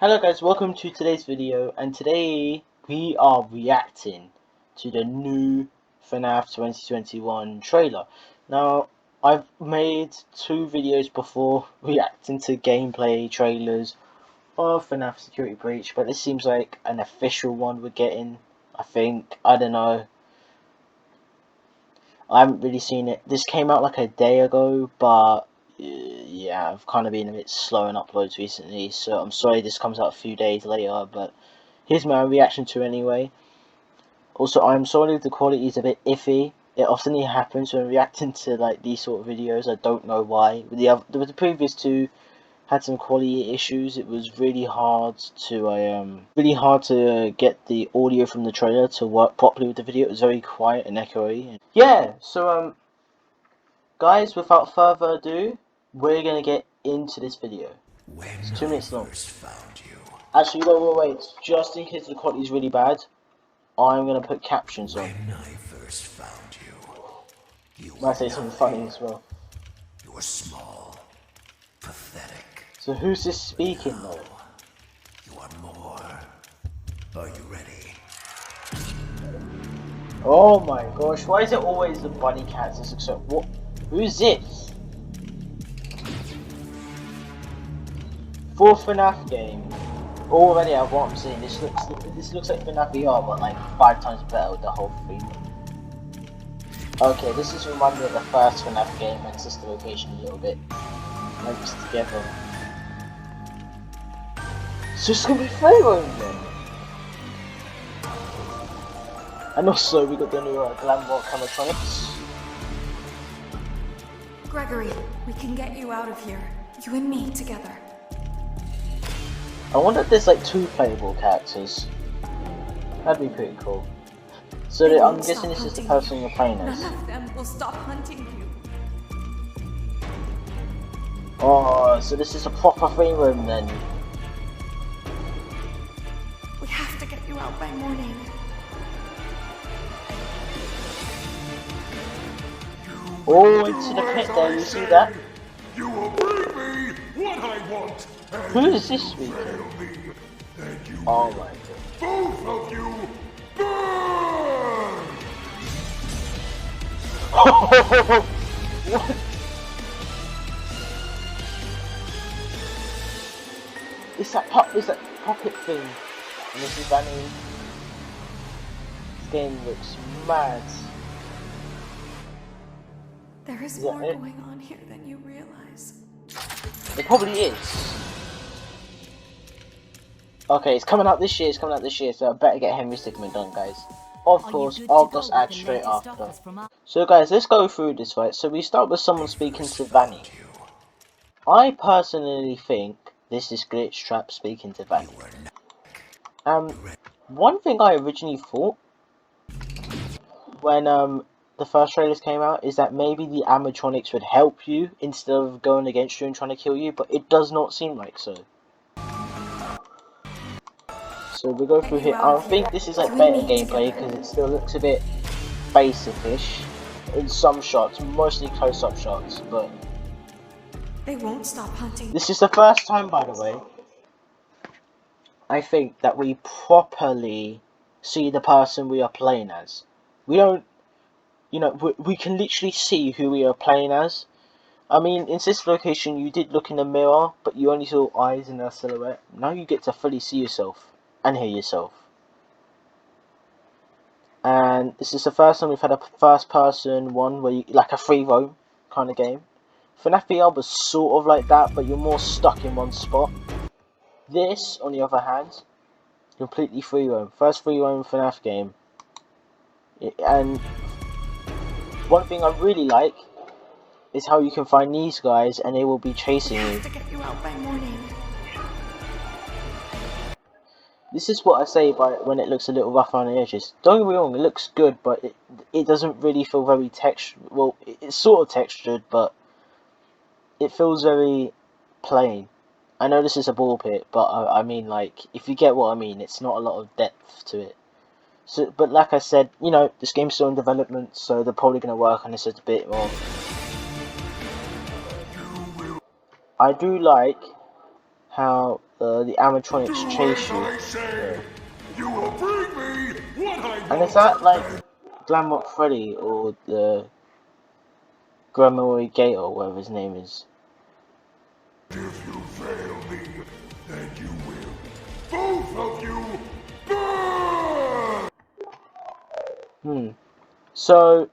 Hello guys, welcome to today's video, and today we are reacting to the new FNAF 2021 trailer. Now, I've made two videos before reacting to gameplay trailers of FNAF Security Breach, but this seems like an official one we're getting, I think. I don't know. I haven't really seen it. This came out like a day ago, but yeah, I've kind of been a bit slow in uploads recently, so I'm sorry this comes out a few days later, but here's my reaction to it anyway. Also, I'm sorry if the quality is a bit iffy. It often happens when reacting to like these sort of videos. I don't know why. With the previous two had some quality issues. It was really hard to get the audio from the trailer to work properly with the video. It was very quiet and echoey. Yeah, so guys, without further ado, we're gonna get into this video. It's 2 minutes long. Actually, wait. Just in case the quality is really bad, I'm gonna put captions on. When I first found you Might say something funny as well. You were small, pathetic. So who's this speaking though? You are more. Are you ready? Oh my gosh, why is it always the bunny cats that except what? Who's this? Fourth FNAF game. Already at what I'm seeing, this looks like FNAF VR, but like 5 times better with the whole theme. Okay, this is reminding me of the first FNAF game and sister location a little bit. Mixed together. So it's gonna be Pharaoh then. And also we got the new Glam Rock Animatronics. Gregory, we can get you out of here. You and me together. I wonder if there's like 2 playable characters. That'd be pretty cool. So I'm guessing this is the person you're playing as. None of them will stop hunting you. Oh, so this is a proper theme room then. We have to get you out by morning. Oh, into the pit there, you see that? You will bring me what I want. Who is this speaking? Oh my god. Both of you burn! What? It's that puppet thing. And this is Vanny. This game looks mad. There is more going on here than you realize. It probably is. Okay, it's coming out this year, so I better get Henry Stickmin done, guys. Of course, I'll just add straight after. So guys, let's go through this, right? So we start with someone speaking to Vanny. I personally think this is Glitchtrap speaking to Vanny. One thing I originally thought when the first trailers came out is that maybe the animatronics would help you instead of going against you and trying to kill you, but it does not seem like so. So we go through here. I think this is like better gameplay because it still looks a bit basic-ish in some shots, mostly close-up shots, but they won't stop hunting. This is the first time, by the way, I think that we properly see the person we are playing as. We don't, you know, we can literally see who we are playing as. I mean, in this location, you did look in the mirror, but you only saw eyes in a silhouette. Now you get to fully see yourself and hear yourself. And this is the first time we've had a first-person one where you, like a free roam kind of game. FNAF VR was sort of like that, but you're more stuck in one spot. This, on the other hand, completely free roam. First free roam FNAF game. And one thing I really like is how you can find these guys and they will be chasing you. To get you out by morning. This is what I say by when it looks a little rough around the edges. Don't get me wrong, it looks good, but it doesn't really feel very textured. Well, it's sort of textured, but it feels very plain. I know this is a ball pit, but I mean, like, if you get what I mean, it's not a lot of depth to it. So, but like I said, you know, this game's still in development, so they're probably going to work on this a bit more. I do like how the animatronics chase you. You will bring me what I want. And is that like Glamrock Freddy or the Gremory Gate or whatever his name is? If you fail me, then you will. Both of you burn! So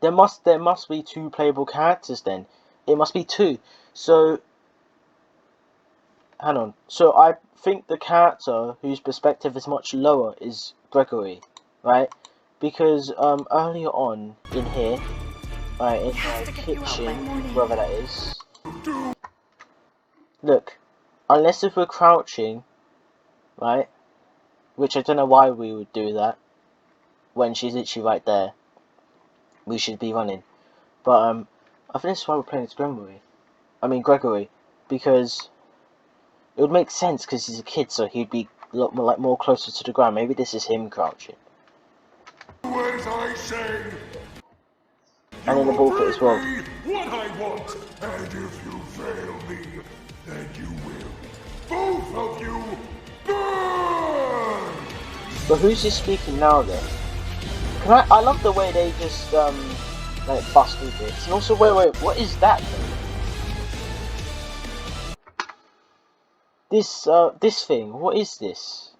there must be two playable characters then. It must be two. So hang on. So I think the character whose perspective is much lower is Gregory, right? Because earlier on in here, right, in the kitchen, wherever that is. Look, unless if we're crouching, right? Which I don't know why we would do that when she's literally right there. We should be running. But I think that's why we're playing as Gregory, because it would make sense because he's a kid, so he'd be a lot more, more closer to the ground. Maybe this is him crouching. As I say, And in the ball pit as well. what I want. And if you fail me, then you will. Both of you burn! But who's this speaking now then? I love the way they just like bust through bits. And also wait, what is that then? This thing, what is this?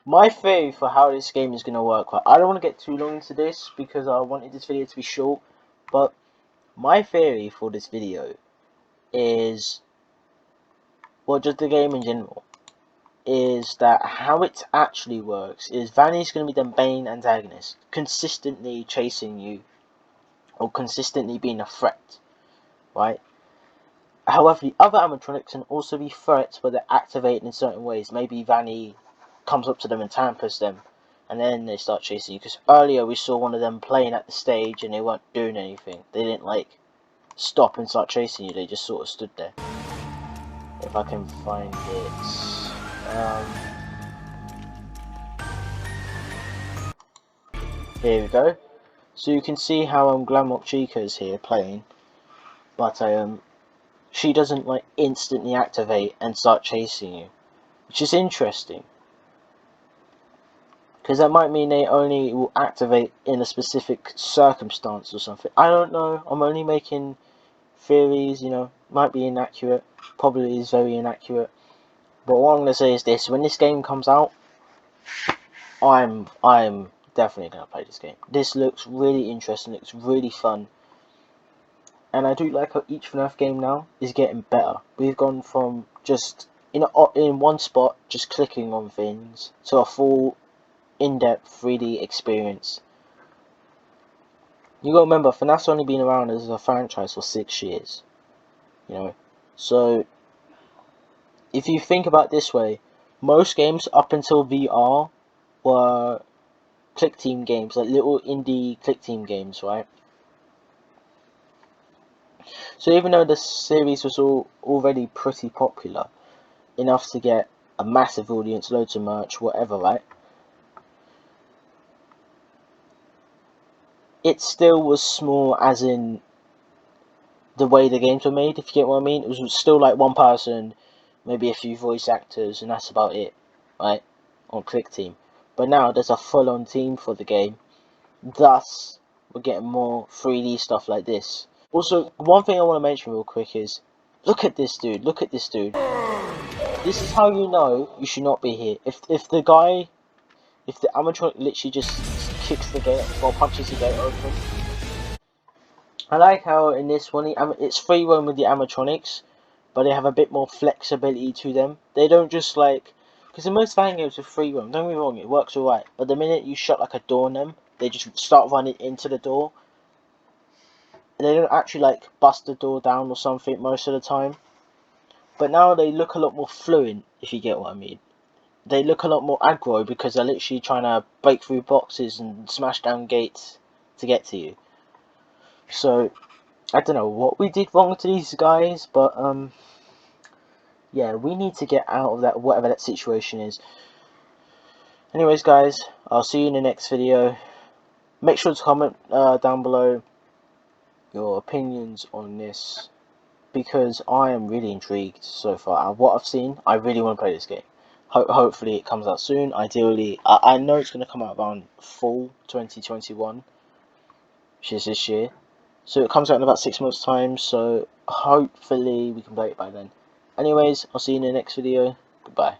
My theory for how this game is going to work, right? I don't want to get too long into this because I wanted this video to be short, but my theory for this video is, well, just the game in general, is that how it actually works is Vanny's going to be the main antagonist, consistently chasing you, or consistently being a threat, right? However, the other animatronics can also be threats, but they're activated in certain ways. Maybe Vanny comes up to them and tampers them, and then they start chasing you. Because earlier we saw one of them playing at the stage and they weren't doing anything. They didn't like stop and start chasing you. They just sort of stood there. If I can find it. Here we go. So you can see how Glamrock Chica is here playing, but she doesn't like instantly activate and start chasing you, which is interesting. Because that might mean they only will activate in a specific circumstance or something. I don't know. I'm only making theories, you know. Might be inaccurate. Probably is very inaccurate. But what I'm going to say is this. When this game comes out, I'm definitely going to play this game. This looks really interesting. Looks really fun. And I do like how each FNAF game now is getting better. We've gone from just in one spot, just clicking on things, to a full in-depth 3D experience. You gotta remember, FNAF's only been around as a franchise for 6 years. You know, so if you think about it this way, most games up until VR were click team games, like little indie click team games, right? So even though the series was already pretty popular, enough to get a massive audience, loads of merch, whatever, right? It still was small as in the way the games were made, if you get what I mean. It was still like one person, maybe a few voice actors, and that's about it, right? On Click Team. But now there's a full-on team for the game. Thus, we're getting more 3D stuff like this. Also, one thing I want to mention real quick is, look at this dude, look at this dude. This is how you know you should not be here. If the animatronic literally just kicks the gate or punches the gate open. I like how in this one it's free roam with the animatronics, but they have a bit more flexibility to them. They don't just like, because in most fan games with free roam, don't get me wrong, it works alright, but the minute you shut like a door on them, they just start running into the door. And they don't actually like bust the door down or something most of the time. But now they look a lot more fluent, if you get what I mean. They look a lot more aggro because they're literally trying to break through boxes and smash down gates to get to you. So I don't know what we did wrong to these guys, but yeah, yeah, we need to get out of that, whatever that situation is. Anyways, guys, I'll see you in the next video. Make sure to comment down below your opinions on this, because I am really intrigued so far. And what I've seen, I really want to play this game. Hopefully it comes out soon. Ideally, I know it's going to come out around fall 2021, which is this year. So it comes out in about 6 months' time, so hopefully we can play it by then. Anyways, I'll see you in the next video. Goodbye.